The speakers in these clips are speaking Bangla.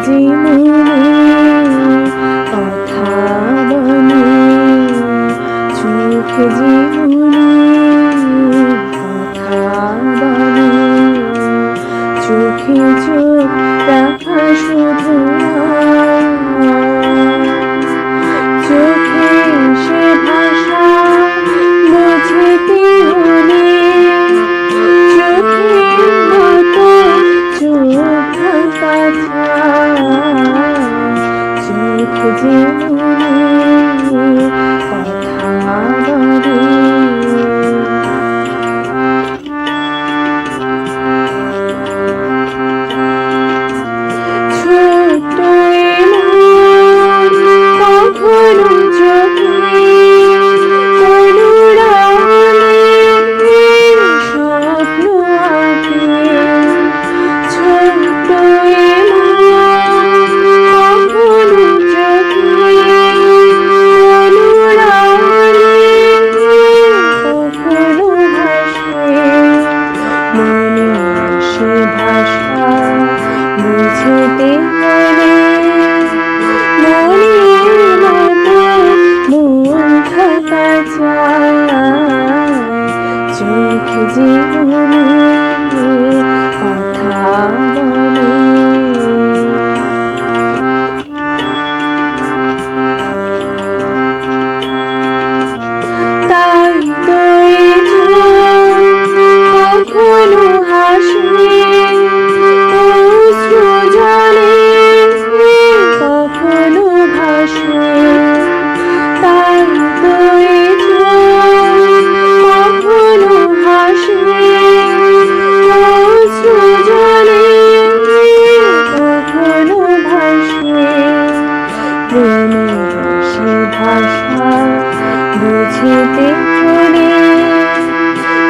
জীবনে কথা বলে, চোখে জীবনে কথা বলে, চোখে চোখ রাখা শুধু চোখে সে ভাষা বুঝতে হলে চোখের মতো চোখ থাকা চোখ জীবনে কথা বলে। ছোট্ট এমন কখনো চোখে অনুরাগে স্বপ্ন আঁকে, ছোট্ট এমন কখনো চোখে অনুরাগে কখনো ভাসে, মনে সে ভাষা বুঝতে হলে মনের মতো মন থাকা চায়, চোখ জীবনে কথা বলে। তাই তো এই চোখ কখনো হাসে, অশ্রু জলে কখনো ভাসে, তাই তো এই চোখ কখনো হাসে, অশ্রু জলে কখনো ভাসে, প্রেমের সে ভাষা বুঝতে হলে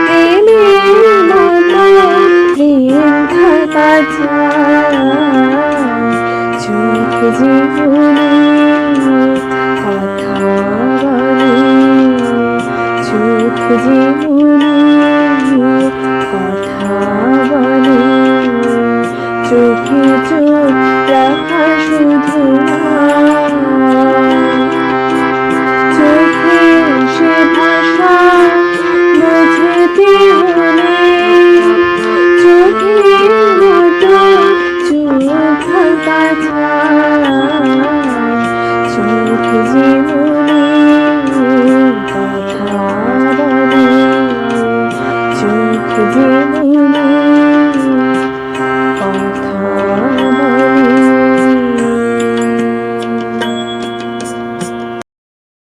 প্রেমের মতো প্রেম থাকা চায়, চোখ জীবনে